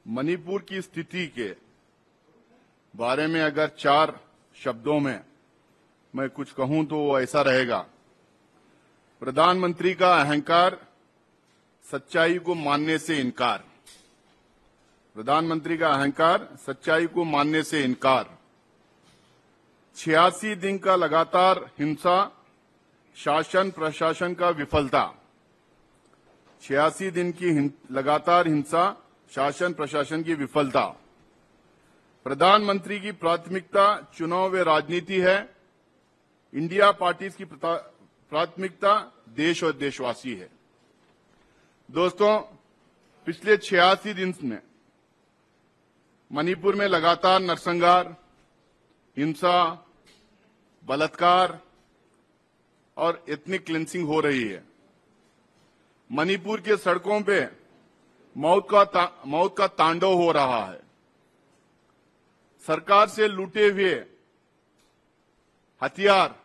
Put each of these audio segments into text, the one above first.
मणिपुर की स्थिति के बारे में अगर 4 शब्दों में मैं कुछ कहूं तो वो ऐसा रहेगा। प्रधानमंत्री का अहंकार, सच्चाई को मानने से इनकार। प्रधानमंत्री का अहंकार, सच्चाई को मानने से इनकार। 86 दिन का लगातार हिंसा, शासन प्रशासन का विफलता। 86 दिन की लगातार हिंसा, शासन प्रशासन की विफलता। प्रधानमंत्री की प्राथमिकता चुनाव व राजनीति है। इंडिया पार्टीज की प्राथमिकता देश और देशवासी है। दोस्तों, पिछले 86 दिन में मणिपुर में लगातार नरसंहार, हिंसा, बलात्कार और एथनिक क्लिंसिंग हो रही है। मणिपुर के सड़कों पे मौत का तांडव हो रहा है। सरकार से लूटे हुए हथियार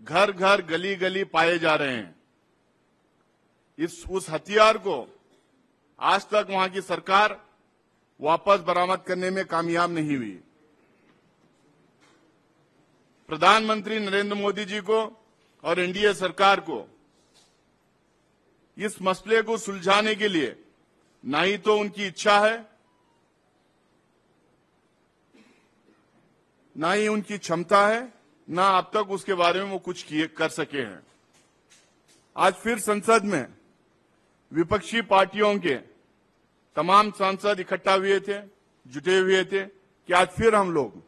घर घर गली गली पाए जा रहे हैं। उस हथियार को आज तक वहां की सरकार वापस बरामद करने में कामयाब नहीं हुई। प्रधानमंत्री नरेंद्र मोदी जी को और एनडीए सरकार को इस मसले को सुलझाने के लिए ना ही तो उनकी इच्छा है, ना ही उनकी क्षमता है, ना अब तक उसके बारे में वो कुछ कर सके हैं। आज फिर संसद में विपक्षी पार्टियों के तमाम सांसद इकट्ठा हुए थे, जुटे हुए थे कि आज फिर हम लोग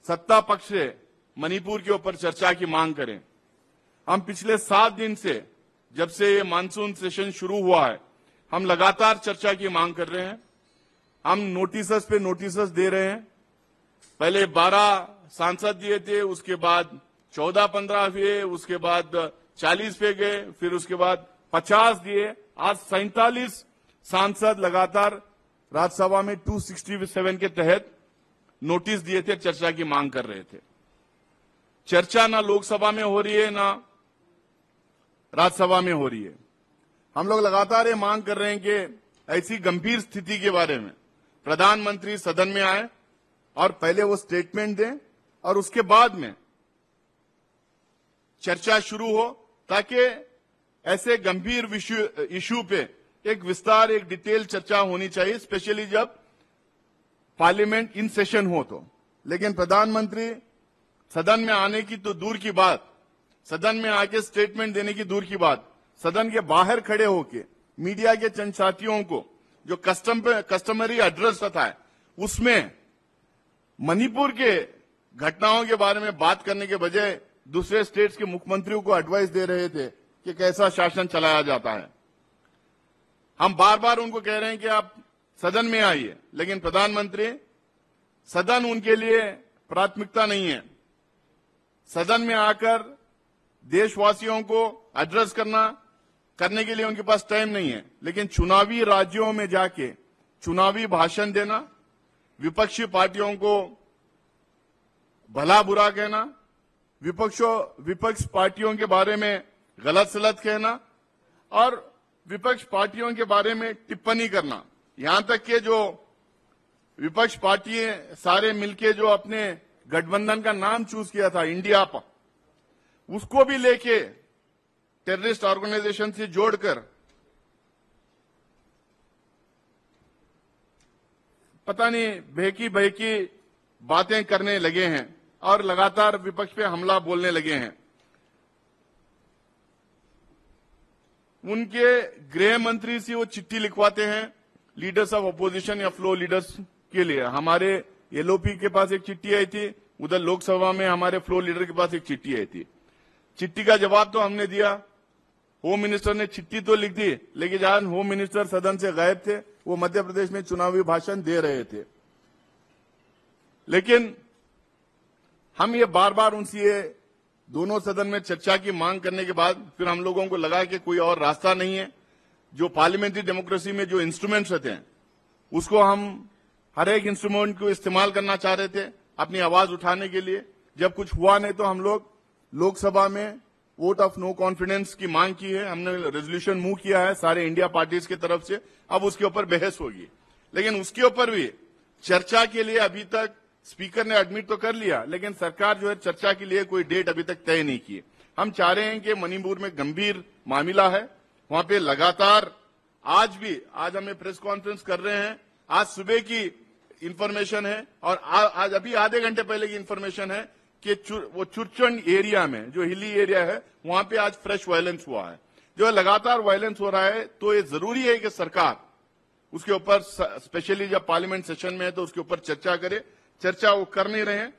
सत्ता पक्ष से मणिपुर के ऊपर चर्चा की मांग करें। हम पिछले 7 दिन से, जब से ये मानसून सेशन शुरू हुआ है, हम लगातार चर्चा की मांग कर रहे हैं। हम नोटिस पे नोटिस दे रहे हैं। पहले 12 सांसद दिए थे, उसके बाद 14-15 हुए, उसके बाद 40 पे गए, फिर उसके बाद 50 दिए। आज 47 सांसद लगातार राज्यसभा में 267 के तहत नोटिस दिए थे, चर्चा की मांग कर रहे थे। चर्चा ना लोकसभा में हो रही है, ना राज्यसभा में हो रही है। हम लोग लगातार ये मांग कर रहे हैं कि ऐसी गंभीर स्थिति के बारे में प्रधानमंत्री सदन में आए और पहले वो स्टेटमेंट दें और उसके बाद में चर्चा शुरू हो, ताकि ऐसे गंभीर इश्यू पे एक विस्तार, एक डिटेल चर्चा होनी चाहिए, स्पेशली जब पार्लियामेंट इन सेशन हो तो। लेकिन प्रधानमंत्री सदन में आने की तो दूर की बात, सदन में आके स्टेटमेंट देने की दूर की बात, सदन के बाहर खड़े होके मीडिया के चंद साथियों को जो कस्टमरी एड्रेस रखा है, उसमें मणिपुर के घटनाओं के बारे में बात करने के बजाय दूसरे स्टेट्स के मुख्यमंत्रियों को एडवाइस दे रहे थे कि कैसा शासन चलाया जाता है। हम बार बार उनको कह रहे हैं कि आप सदन में आइए, लेकिन प्रधानमंत्री, सदन उनके लिए प्राथमिकता नहीं है। सदन में आकर देशवासियों को एड्रेस करने के लिए उनके पास टाइम नहीं है। लेकिन चुनावी राज्यों में जाके चुनावी भाषण देना, विपक्षी पार्टियों को भला बुरा कहना, विपक्ष पार्टियों के बारे में गलत सलत कहना और विपक्ष पार्टियों के बारे में टिप्पणी करना, यहां तक कि जो विपक्ष पार्टी सारे मिलके जो अपने गठबंधन का नाम चूज किया था, इंडिया पर, उसको भी लेके टेररिस्ट ऑर्गेनाइजेशन से जोड़कर पता नहीं बहकी बातें करने लगे हैं और लगातार विपक्ष पे हमला बोलने लगे हैं। उनके गृह मंत्री से वो चिट्ठी लिखवाते हैं लीडर्स ऑफ अपोजिशन या फ्लो लीडर्स के लिए। हमारे एलओपी के पास एक चिट्ठी आई थी, उधर लोकसभा में हमारे फ्लो लीडर के पास एक चिट्ठी आई थी। चिट्ठी का जवाब तो हमने दिया, होम मिनिस्टर ने चिट्ठी तो लिख दी, लेकिन जहां होम मिनिस्टर सदन से गायब थे, वो मध्य प्रदेश में चुनावी भाषण दे रहे थे। लेकिन हम ये बार बार उनसे दोनों सदन में चर्चा की मांग करने के बाद फिर हम लोगों को लगा कि कोई और रास्ता नहीं है। जो पार्लियामेंट्री डेमोक्रेसी में जो इंस्ट्रूमेंट्स रहते हैं, उसको हम हर एक इंस्ट्रूमेंट को इस्तेमाल करना चाह रहे थे अपनी आवाज उठाने के लिए। जब कुछ हुआ नहीं तो हम लोग लोकसभा में वोट ऑफ नो कॉन्फिडेंस की मांग की है, हमने रेजोल्यूशन मूव किया है सारे इंडिया पार्टीज की तरफ से। अब उसके ऊपर बहस होगी, लेकिन उसके ऊपर भी चर्चा के लिए अभी तक स्पीकर ने एडमिट तो कर लिया, लेकिन सरकार जो है चर्चा के लिए कोई डेट अभी तक तय नहीं की। हम चाह रहे हैं कि मणिपुर में गंभीर मामला है, वहां पे लगातार आज हमें प्रेस कॉन्फ्रेंस कर रहे हैं, आज सुबह की इंफॉर्मेशन है और आज अभी आधे घंटे पहले की इंफॉर्मेशन है कि वो चुरचंड एरिया में जो हिली एरिया है वहां पे आज फ्रेश वायलेंस हुआ है। जो लगातार वायलेंस हो रहा है तो ये जरूरी है कि सरकार उसके ऊपर, स्पेशली जब पार्लियामेंट सेशन में है तो उसके ऊपर चर्चा करे। चर्चा वो कर नहीं रहे हैं।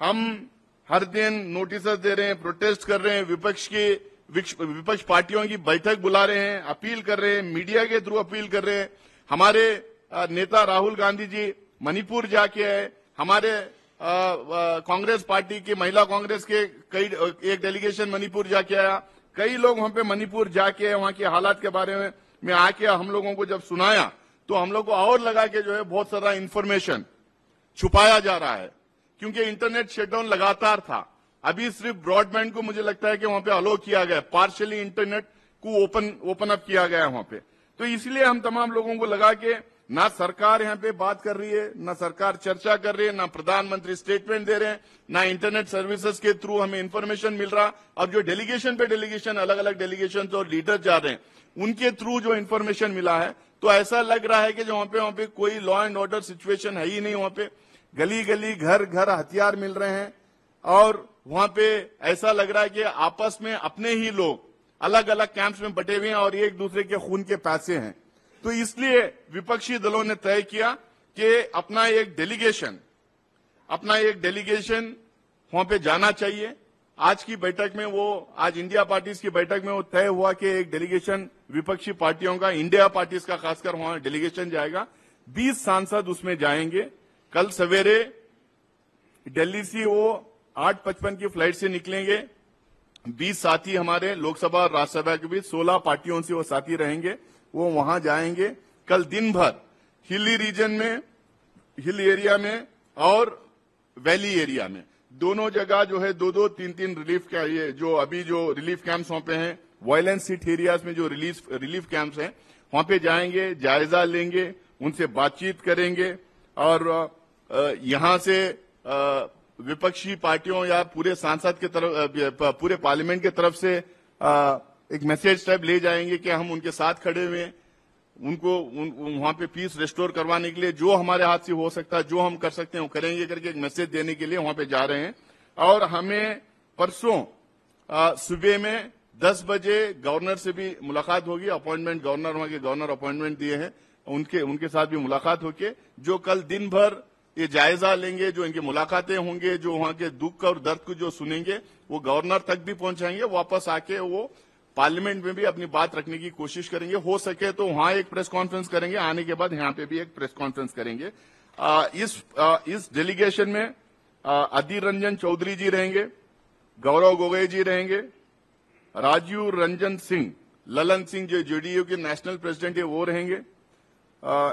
हम हर दिन नोटिस दे रहे हैं, प्रोटेस्ट कर रहे हैं, विपक्ष पार्टियों की बैठक बुला रहे हैं, अपील कर रहे हैं, मीडिया के थ्रू अपील कर रहे हैं। हमारे नेता राहुल गांधी जी मणिपुर जाके आए, हमारे कांग्रेस पार्टी की महिला कांग्रेस के एक डेलीगेशन मणिपुर जाके आया, कई लोग वहां पे मणिपुर जाके वहां के हालात के बारे में आके हम लोगों को जब सुनाया तो हम लोग को और लगा कि जो है बहुत सारा इंफॉर्मेशन छुपाया जा रहा है, क्योंकि इंटरनेट शटडाउन लगातार था। अभी सिर्फ ब्रॉडबैंड को मुझे लगता है कि वहां पे अलो किया गया, पार्शियली इंटरनेट को ओपन अप किया गया है वहां पे। तो इसलिए हम तमाम लोगों को लगा कि ना सरकार यहाँ पे बात कर रही है, ना सरकार चर्चा कर रही है, ना प्रधानमंत्री स्टेटमेंट दे रहे हैं, ना इंटरनेट सर्विसेज के थ्रू हमें इंफॉर्मेशन मिल रहा। अब जो डेलीगेशन पे डेलीगेशन, अलग अलग डेलीगेशन और लीडर जा रहे हैं, उनके थ्रू जो इंफॉर्मेशन मिला है तो ऐसा लग रहा है कि जो वहां पे कोई लॉ एंड ऑर्डर सिचुएशन है ही नहीं। वहां पे गली गली घर घर हथियार मिल रहे हैं और वहां पे ऐसा लग रहा है कि आपस में अपने ही लोग अलग अलग कैंप्स में बटे हुए हैं और एक दूसरे के खून के प्यासे हैं। तो इसलिए विपक्षी दलों ने तय किया कि अपना एक डेलीगेशन वहां पे जाना चाहिए। आज की बैठक में आज इंडिया पार्टीज की बैठक में वो तय हुआ कि एक डेलीगेशन विपक्षी पार्टियों का, इंडिया पार्टीज का खासकर वहां डेलीगेशन जाएगा। 20 सांसद उसमें जाएंगे। कल सवेरे दिल्ली से वो 8:55 की फ्लाइट से निकलेंगे। 20 साथी हमारे लोकसभा और राज्यसभा के बीच 16 पार्टियों से वो साथी रहेंगे, वो वहां जाएंगे। कल दिन भर हिली रीजन में, हिल एरिया में और वैली एरिया में, दोनों जगह जो है 2-2, 3-3 रिलीफ का ये जो अभी जो रिलीफ कैंप्स वहां पे हैं, वायलेंस हिट एरियाज में जो रिलीफ कैंप्स हैं वहां पे जाएंगे, जायजा लेंगे, उनसे बातचीत करेंगे और यहां से विपक्षी पार्टियों या पूरे सांसद के तरफ, पूरे पार्लियामेंट की तरफ से एक मैसेज टाइप ले जाएंगे कि हम उनके साथ खड़े हुए हैं, उनको वहां पे पीस रेस्टोर करवाने के लिए जो हमारे हाथ से हो सकता है, जो हम कर सकते हैं वो करेंगे करके एक मैसेज देने के लिए वहां पे जा रहे हैं। और हमें परसों सुबह में 10 बजे गवर्नर से भी मुलाकात होगी। अपॉइंटमेंट गवर्नर, वहां के गवर्नर अपॉइंटमेंट दिए हैं, उनके साथ भी मुलाकात होके जो कल दिन भर ये जायजा लेंगे, जो इनकी मुलाकातें होंगे, जो वहां के दुख और दर्द को जो सुनेंगे वो गवर्नर तक भी पहुंचाएंगे। वापस आके वो पार्लियामेंट में भी अपनी बात रखने की कोशिश करेंगे। हो सके तो वहां एक प्रेस कॉन्फ्रेंस करेंगे, आने के बाद यहाँ पे भी एक प्रेस कॉन्फ्रेंस करेंगे। इस डेलीगेशन में अधीर रंजन चौधरी जी रहेंगे, गौरव गोगोई जी रहेंगे, राजीव रंजन सिंह, ललन सिंह जो जेडीयू के नेशनल प्रेसिडेंट है वो रहेंगे,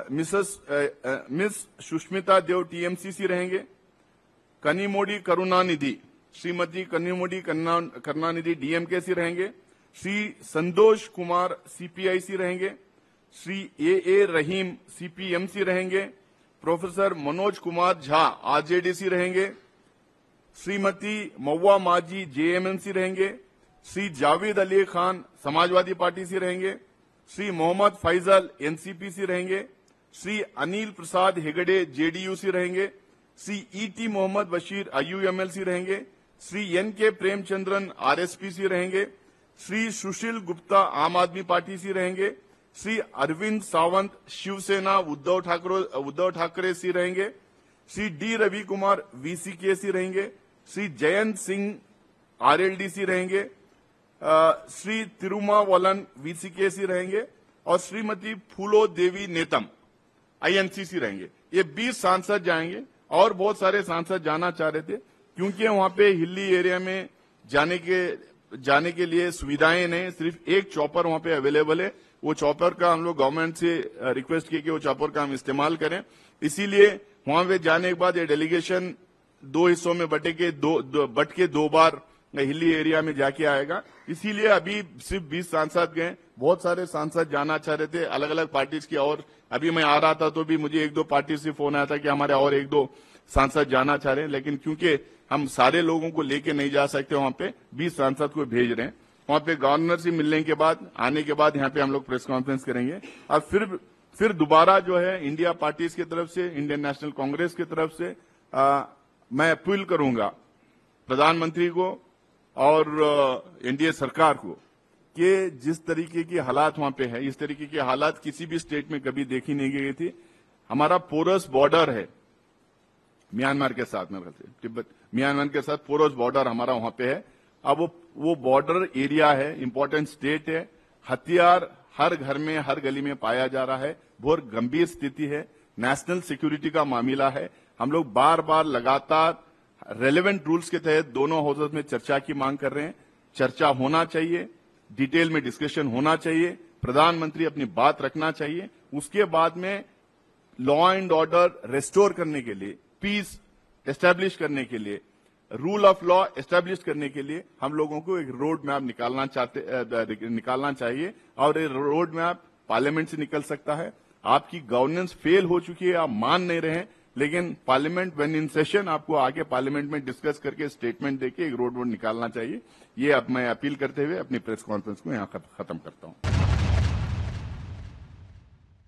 मिस सुष्मिता देव टीएमसीसी रहेंगे, कनिमोडी करुणानिधि, श्रीमती कनिमोडी करुणानिधि डीएमके रहेंगे, श्री संतोष कुमार सीपीआईसी रहेंगे, श्री ए रहीम सीपीएमसी रहेंगे, प्रोफेसर मनोज कुमार झा आरजेडीसी रहेंगे, श्रीमती महुआ माझी जेएमएमसी रहेंगे, श्री जावेद अली खान समाजवादी पार्टी से रहेंगे, श्री मोहम्मद फैजल एनसीपी से रहेंगे, श्री अनिल प्रसाद हेगड़े जेडीयू से रहेंगे, श्री ईटी मोहम्मद बशीर आईयूएमएल से रहेंगे, श्री एनके प्रेमचंद्रन आरएसपी से रहेंगे, श्री सुशील गुप्ता आम आदमी पार्टी से रहेंगे, श्री अरविंद सावंत शिवसेना उद्धव ठाकरे से रहेंगे, श्री डी रवि कुमार वीसीके से रहेंगे, श्री जयंत सिंह आरएलडीसी रहेंगे, श्री तिरुमावलन वीसीके से रहेंगे और श्रीमती फूलो देवी नेतम आईएनसीसी रहेंगे। ये 20 सांसद जाएंगे और बहुत सारे सांसद जाना चाह रहे थे, क्योंकि वहां पे हिली एरिया में जाने के लिए सुविधाएं नहीं, सिर्फ एक चॉपर वहां पे अवेलेबल है। वो चॉपर का हम लोग गवर्नमेंट से रिक्वेस्ट किए कि वो चॉपर का हम इस्तेमाल करें। इसीलिए वहां पे जाने के बाद ये डेलीगेशन 2 हिस्सों में बट के 2 बार हिली एरिया में जाके आएगा। इसीलिए अभी सिर्फ 20 सांसद गए, बहुत सारे सांसद जाना चाह रहे थे अलग अलग पार्टीज की, और अभी मैं आ रहा था तो भी मुझे 1-2 पार्टी से फोन आया था कि हमारे और 1-2 सांसद जाना चाह रहे हैं, लेकिन क्योंकि हम सारे लोगों को लेके नहीं जा सकते, वहां पे 20 सांसद को भेज रहे हैं। वहां पे गवर्नर से मिलने के बाद, आने के बाद यहाँ पे हम लोग प्रेस कॉन्फ्रेंस करेंगे। और फिर दोबारा जो है इंडिया पार्टीज की तरफ से, इंडियन नेशनल कांग्रेस की तरफ से मैं अपील करूंगा प्रधानमंत्री को और एनडीए सरकार को कि जिस तरीके की हालात वहां पे है, इस तरीके के हालात किसी भी स्टेट में कभी देखी नहीं गई थी। हमारा पोरस बॉर्डर है म्यांमार के साथ, मेरे ख्याल से तिब्बत म्यांमार के साथ पोरस बॉर्डर हमारा वहां पे है। अब वो बॉर्डर एरिया है, इंपॉर्टेंट स्टेट है, हथियार हर घर में हर गली में पाया जा रहा है, बहुत गंभीर स्थिति है, नेशनल सिक्योरिटी का मामला है। हम लोग बार बार लगातार रेलेवेंट रूल्स के तहत दोनों हाउसेस में चर्चा की मांग कर रहे हैं। चर्चा होना चाहिए, डिटेल में डिस्कशन होना चाहिए, प्रधानमंत्री अपनी बात रखना चाहिए। उसके बाद में लॉ एंड ऑर्डर रेस्टोर करने के लिए, पीस एस्टैब्लिश करने के लिए, रूल ऑफ लॉ एस्टैब्लिश करने के लिए हम लोगों को एक रोड मैप निकालना चाहिए, और ये रोड मैप पार्लियामेंट से निकल सकता है। आपकी गवर्नेंस फेल हो चुकी है, आप मान नहीं रहे हैं, लेकिन पार्लियामेंट व्हेन इन सेशन आपको आगे पार्लियामेंट में डिस्कस करके स्टेटमेंट देके एक रोड निकालना चाहिए। ये अब मैं अपील करते हुए अपनी प्रेस कॉन्फ्रेंस को यहां खत्म करता हूं।